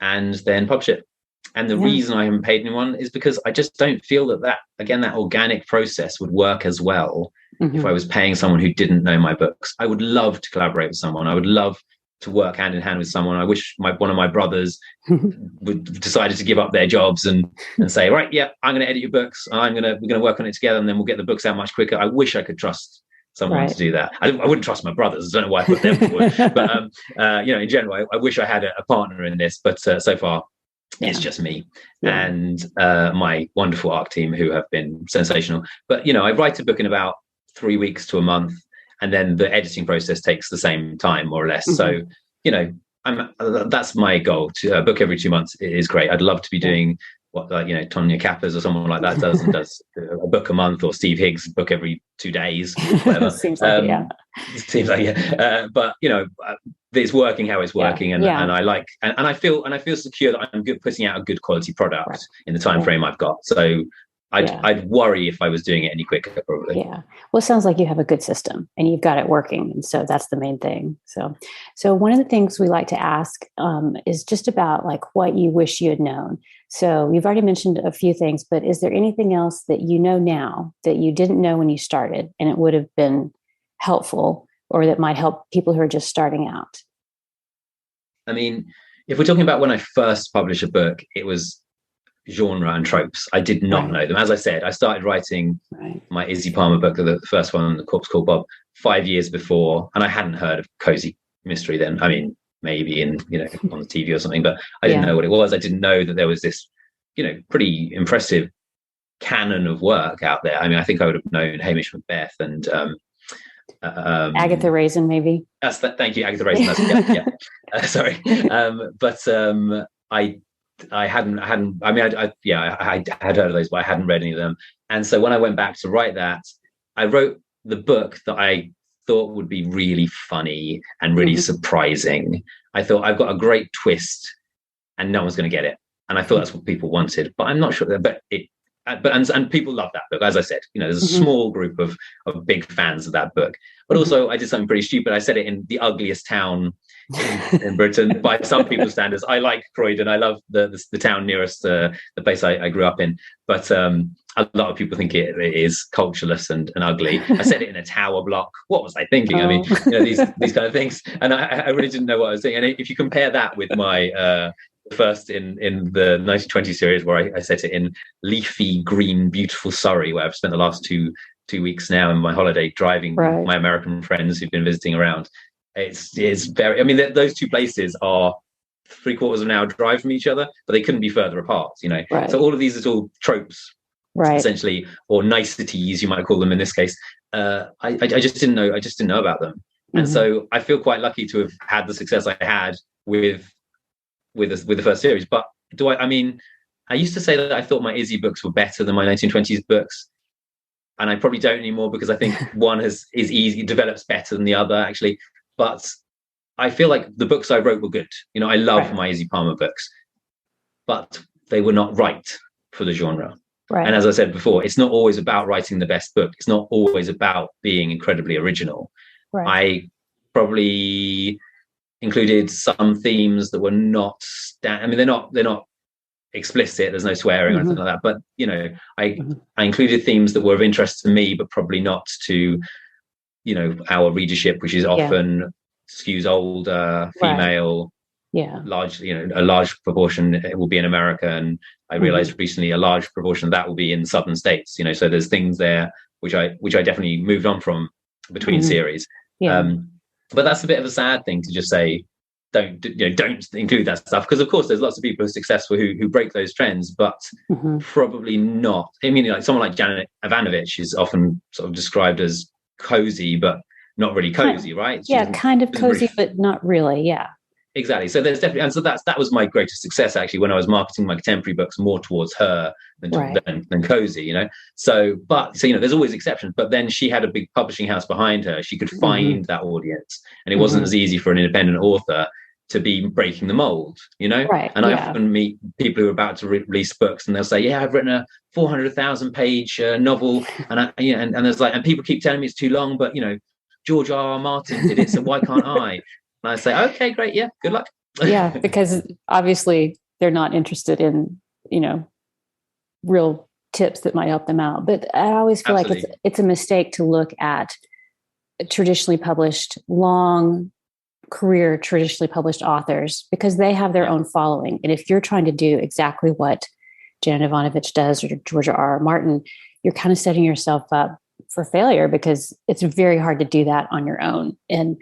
and then publish it. And the reason I haven't paid anyone is because I just don't feel that organic process would work as well if I was paying someone who didn't know my books. I would love to collaborate with someone. I would love to work hand in hand with someone. I wish one of my brothers would decided to give up their jobs and say, right, yeah, I'm going to edit your books. We're going to work on it together, and then we'll get the books out much quicker. I wish I could trust someone to do that. I wouldn't trust my brothers. I don't know why I put them forward. But in general, I wish I had a partner in this. But so far, it's just me and my wonderful ARC team, who have been sensational. But I write a book in about 3 weeks to a month. And then the editing process takes the same time, more or less. So, that's my goal. To a book every 2 months is great. I'd love to be doing what, Tonya Kappas or someone like that does, and does a book a month, or Steve Higgs book every 2 days, whatever. Seems like Seems like but it's working how it's working, and I like, and I feel secure that I'm putting out a good quality product in the time frame I've got. So I'd worry if I was doing it any quicker, probably. Yeah. Well, it sounds like you have a good system and you've got it working. And so that's the main thing. So one of the things we like to ask is just about like what you wish you had known. So you've already mentioned a few things, but is there anything else that you know now that you didn't know when you started and it would have been helpful, or that might help people who are just starting out? I mean, if we're talking about when I first published a book, it was genre and tropes. I did not know them. As I said, I started writing my Izzy Palmer book, the first one, The Corpse Called Bob, 5 years before, and I hadn't heard of cozy mystery then. I mean, maybe on the TV or something, but I didn't know what it was. I didn't know that there was this, pretty impressive canon of work out there. I mean, I think I would have known Hamish Macbeth and Agatha Raisin, maybe. Thank you, Agatha Raisin. Sorry, but I hadn't. I mean, I had heard of those, but I hadn't read any of them. And so when I went back to write that, I wrote the book that I thought would be really funny and really surprising. I thought, I've got a great twist, and no one's going to get it. And I thought that's what people wanted, but I'm not sure. But people love that book. As I said, there's a small group of big fans of that book. But also, I did something pretty stupid. I said it in the ugliest town in Britain by some people's standards. I like Croydon. I love the town nearest the place I grew up in. But a lot of people think it is cultureless and ugly. I said it in a tower block. What was I thinking? I mean, these kind of things. And I really didn't know what I was doing. And if you compare that with my first in the 1920 series, where I set it in leafy, green, beautiful Surrey, where I've spent the last two weeks now in my holiday driving my American friends who've been visiting around. It's very, I mean, those two places are 3/4 of an hour drive from each other, but they couldn't be further apart, So all of these little tropes, essentially, or niceties, you might call them in this case. I just didn't know about them. And so I feel quite lucky to have had the success I had with the first series. But I used to say that I thought my Izzy books were better than my 1920s books. And I probably don't anymore, because I think one is easy, develops better than the other, actually. But I feel like the books I wrote were good. I love my Izzy Palmer books, but they were not right for the genre. And as I said before, it's not always about writing the best book. It's not always about being incredibly original. I probably included some themes that were not I mean, they're not explicit, there's no swearing or anything like that, but you know, I included themes that were of interest to me but probably not to, you know, our readership, which is often skews older, female, largely, you know, a large proportion it will be in America, and I realized recently a large proportion of that will be in southern states, you know, so there's things there which I definitely moved on from between series. But that's a bit of a sad thing to just say, don't include that stuff, because of course there's lots of people who are successful who break those trends, but probably not. I mean, like someone like Janet Ivanovic is often sort of described as cozy, but not really cozy, right? Kind of cozy, but not really. Exactly. So there's definitely, and so that was my greatest success actually, when I was marketing my contemporary books more towards her than cozy, you know. So you know, there's always exceptions, but then she had a big publishing house behind her. She could find that audience, and it wasn't as easy for an independent author to be breaking the mold, you know. And I often meet people who are about to release books, and they'll say, "Yeah, I've written a 400,000 page novel," and and there's like, and people keep telling me it's too long, but you know, George R.R. Martin did it, so why can't I? And I say, okay, great, yeah, good luck. Because obviously they're not interested in, you know, real tips that might help them out. But I always feel like it's a mistake to look at traditionally published, long career, traditionally published authors, because they have their own following. And if you're trying to do exactly what Janet Ivanovic does or George R.R. Martin, you're kind of setting yourself up for failure, because it's very hard to do that on your own. And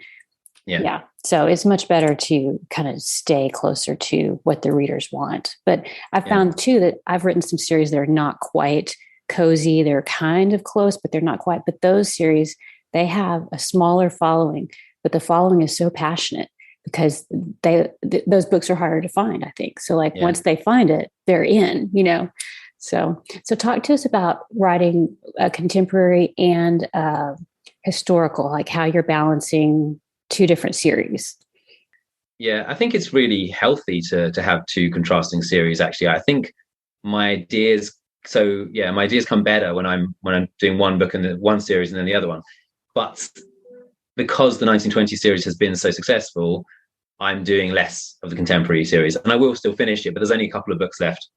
so it's much better to kind of stay closer to what the readers want. But I found too that I've written some series that are not quite cozy. They're kind of close, but they're not quite. But those series, they have a smaller following, but the following is so passionate because those books are harder to find, I think. So like once they find it, they're in, you know. So talk to us about writing a contemporary and historical, like how you're balancing two different series. Yeah, I think it's really healthy to have two contrasting series. Actually, I think my ideas come better when I'm doing one book and one series and then the other one. But because the 1920 series has been so successful, I'm doing less of the contemporary series, and I will still finish it, but there's only a couple of books left.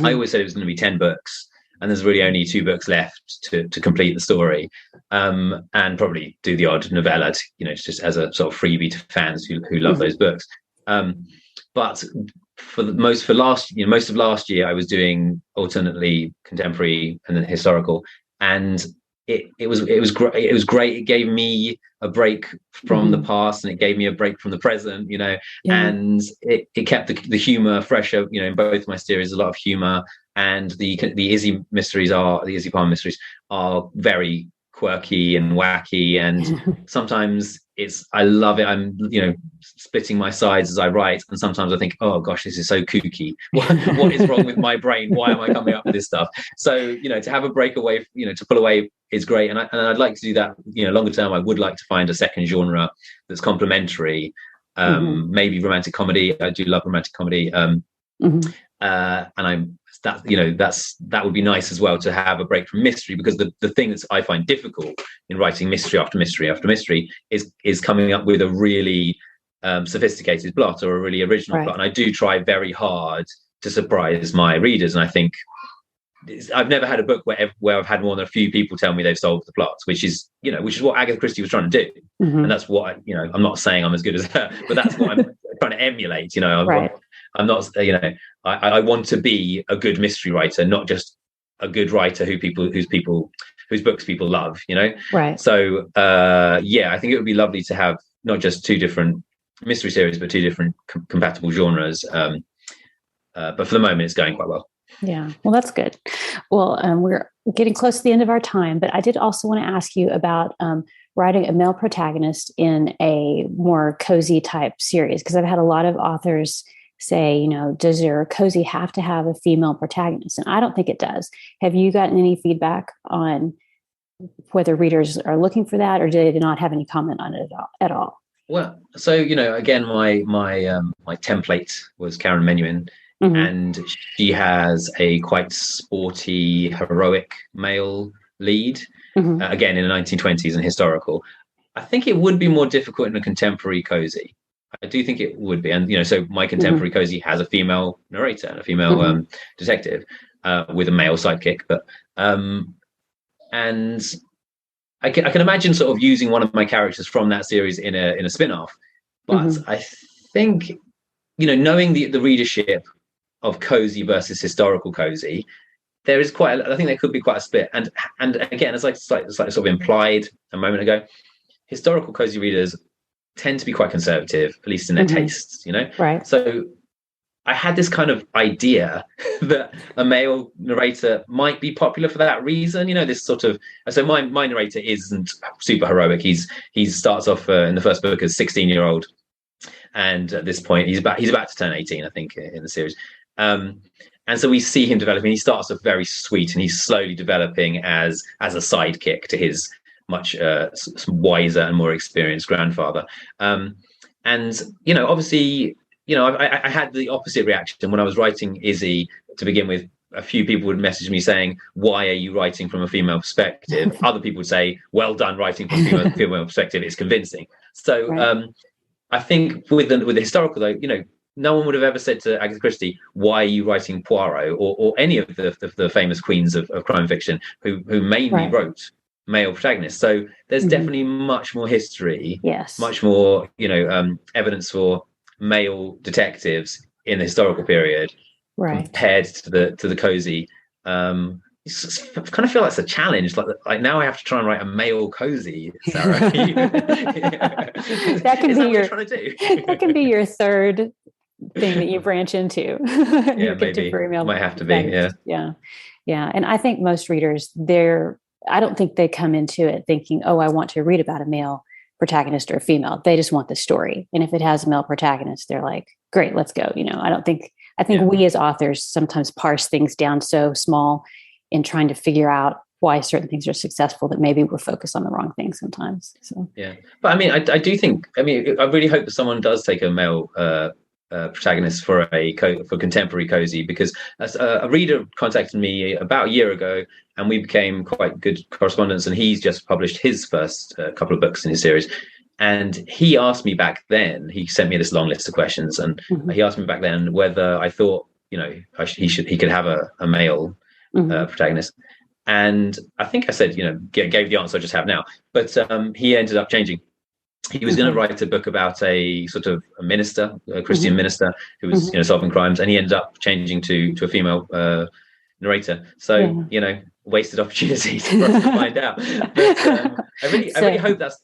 I always said it was going to be 10 books, and there's really only 2 books left to complete the story, and probably do the odd novella, you know, just as a sort of freebie to fans who love those books. But most of last year, I was doing alternately contemporary and then historical, and it was great. It was great. It gave me a break from the past, and it gave me a break from the present, you know, and it kept the humor fresher, you know, in both my series, a lot of humor. And the Izzy Palmer mysteries are very quirky and wacky, and sometimes I love it. I'm, you know, splitting my sides as I write, and sometimes I think, oh gosh, this is so kooky. What is wrong with my brain? Why am I coming up with this stuff? So, you know, to have a break away, you know, to pull away is great, and I'd like to do that. You know, longer term, I would like to find a second genre that's complementary. Maybe romantic comedy. I do love romantic comedy, and that would be nice as well, to have a break from mystery, because the thing that I find difficult in writing mystery after mystery after mystery is coming up with a really sophisticated plot or a really original plot. And I do try very hard to surprise my readers, and I think I've never had a book where I've had more than a few people tell me they've solved the plot, which is what Agatha Christie was trying to do, and that's what I'm not saying I'm as good as her, but that's what I'm trying to emulate. You know, I'm not, you know, I want to be a good mystery writer, not just a good writer whose books people love, you know? Right. So, I think it would be lovely to have not just 2 different mystery series, but 2 different compatible genres. But for the moment, it's going quite well. Yeah. Well, that's good. Well, we're getting close to the end of our time, but I did also want to ask you about writing a male protagonist in a more cozy type series, because I've had a lot of authors say, you know, does your cozy have to have a female protagonist? And I don't think it does. Have you gotten any feedback on whether readers are looking for that, or do they not have any comment on it at all? Well, so, you know, again, my template was Karen Menuhin, and she has a quite sporty, heroic male lead, again in the 1920s and historical. I think it would be more difficult in a contemporary cozy. I do think it would be, and so my contemporary cozy has a female narrator and a female detective with a male sidekick, but and I can imagine sort of using one of my characters from that series in a spin-off, but I think knowing the readership of cozy versus historical cozy, there is I think there could be quite a split, and again, as I sort of implied a moment ago, historical cozy readers tend to be quite conservative, at least in their tastes, Right. So I had this kind of idea that a male narrator might be popular for that reason, this sort of. So my narrator isn't super heroic. He starts off in the first book as 16-year-old, and at this point he's about to turn 18, I think, in the series. And so we see him developing. He starts off very sweet, and he's slowly developing as a sidekick to his much wiser and more experienced grandfather. And obviously, I had the opposite reaction when I was writing Izzy to begin with. A few people would message me saying, "Why are you writing from a female perspective?" Other people would say, "Well done, writing from a female perspective. It's convincing." So right. I think with the historical, though, no one would have ever said to Agatha Christie, "Why are you writing Poirot?" or any of the famous queens of crime fiction who mainly wrote male protagonists. So there's definitely much more history, much more evidence for male detectives in the historical period compared to the cozy. I kind of feel that's a challenge. Like now I have to try and write a male cozy, Sarah. That can be your third thing that you branch into. Yeah, maybe might have to be. Yeah. And I think most readers, I don't think they come into it thinking, "Oh, I want to read about a male protagonist or a female." They just want the story, and if it has a male protagonist, they're like, "Great, let's go." I think we as authors sometimes parse things down so small in trying to figure out why certain things are successful that maybe we're focused on the wrong thing sometimes. So but I do think I really hope that someone does take a male protagonist for contemporary cozy, because a reader contacted me about a year ago, and we became quite good correspondents, and he's just published his first couple of books in his series. And he asked me back then, he sent me this long list of questions, and he asked me back then whether I thought he could have a male protagonist. And I think I said, gave the answer I just have now, but he ended up changing. He was going to write a book about a sort of a minister, a Christian minister who was, solving crimes, and he ended up changing to a female narrator. So, wasted opportunity for us to find out. But I really hope that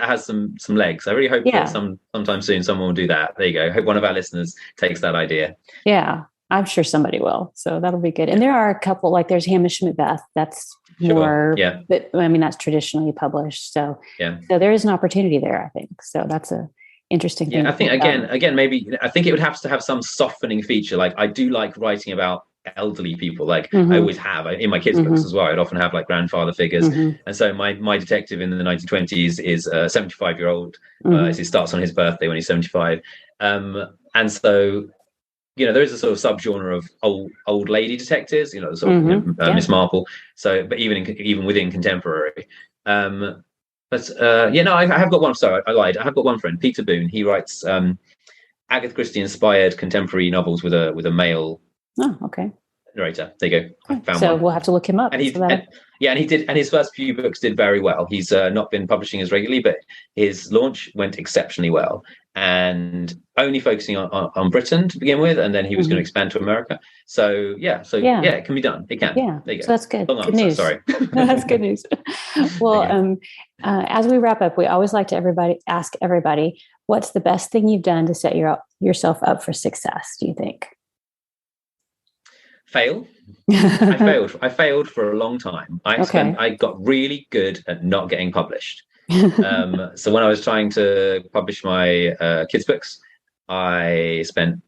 has some legs. I really hope that sometime soon someone will do that. There you go. I hope one of our listeners takes that idea. Yeah, I'm sure somebody will. So that'll be good. And there are a couple, like there's Hamish Macbeth. That's more, but that's traditionally published. So so there is an opportunity there, I think. So that's a interesting thing. I think again, maybe I think it would have to have some softening feature. Like I do like writing about elderly people, like I always have in my kids' books as well. I'd often have like grandfather figures, and so my detective in the 1920s is a 75-year-old. He starts on his birthday when he's 75, and so there is a sort of subgenre of old lady detectives, sort of Miss Marple. So, but even within contemporary, I have got one. Sorry, I lied. I have got one friend, Peter Boone. He writes Agatha Christie inspired contemporary novels with a male. Oh, okay. Narrator. There you go. I found one. We'll have to look him up. And he did, and his first few books did very well. He's not been publishing as regularly, but his launch went exceptionally well, and only focusing on Britain to begin with, and then he was going to expand to America. So it can be done. It can. Yeah. There you go. So that's good. Long good answer, news. Sorry. That's good news. Well, as we wrap up, we always like to ask everybody, what's the best thing you've done to set yourself up for success, do you think? Fail. I failed for a long time. I got really good at not getting published. So when I was trying to publish my kids' books, I spent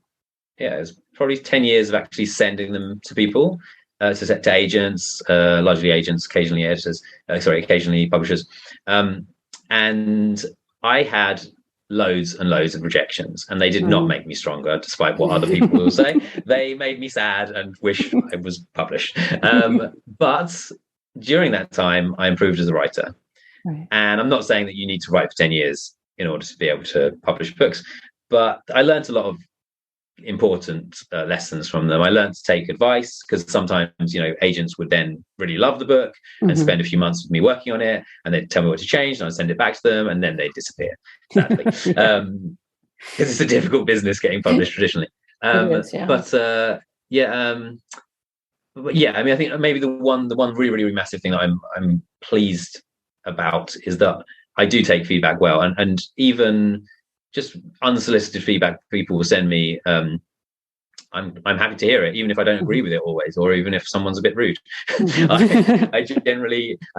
it was probably 10 years of actually sending them to people, to agents, largely agents, occasionally editors, occasionally publishers, and I had loads and loads of rejections, and they did not make me stronger, despite what other people will say. They made me sad and wish I was published. But during that time, I improved as a writer. Right. And I'm not saying that you need to write for 10 years in order to be able to publish books, but I learned a lot of important lessons from them. I learned to take advice, because sometimes, agents would then really love the book and spend a few months with me working on it, and they'd tell me what to change, and I'd send it back to them, and then they'd disappear, sadly. Because it's a difficult business getting published traditionally. But yeah, I mean, I think maybe the one really, really, really massive thing that I'm pleased about is that I do take feedback well, and even just unsolicited feedback people will send me. I'm happy to hear it, even if I don't agree with it always, or even if someone's a bit rude. I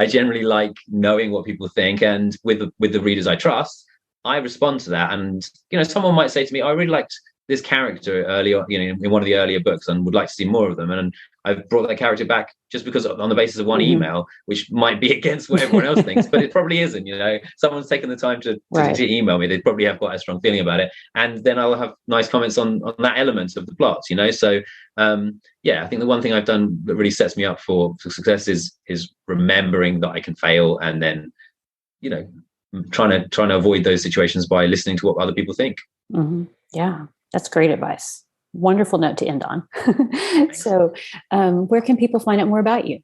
generally like knowing what people think, and with the readers I trust, I respond to that. And someone might say to me, "I really liked this character earlier, in one of the earlier books, and would like to see more of them." And I've brought that character back just because on the basis of one email, which might be against what everyone else thinks, but it probably isn't. Someone's taken the time to email me. They probably have quite a strong feeling about it, and then I'll have nice comments on that element of the plot. So I think the one thing I've done that really sets me up for success is remembering that I can fail, and then trying to avoid those situations by listening to what other people think. Yeah. That's great advice. Wonderful note to end on. So where can people find out more about you?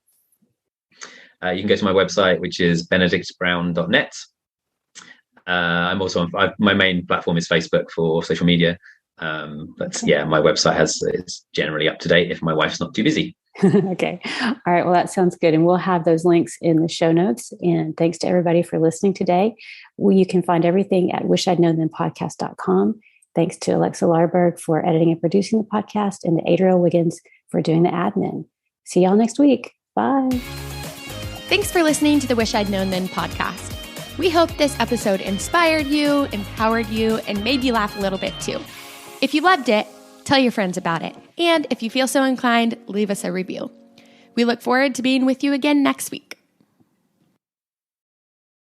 You can go to my website, which is benedictbrown.net. I'm also my main platform is Facebook for social media. But my website is generally up to date if my wife's not too busy. Okay. All right. Well, that sounds good. And we'll have those links in the show notes. And thanks to everybody for listening today. You can find everything at wishidknownthenpodcast.com. Thanks to Alexa Larberg for editing and producing the podcast, and to Adriel Wiggins for doing the admin. See y'all next week. Bye. Thanks for listening to the Wish I'd Known Then podcast. We hope this episode inspired you, empowered you, and made you laugh a little bit too. If you loved it, tell your friends about it. And if you feel so inclined, leave us a review. We look forward to being with you again next week.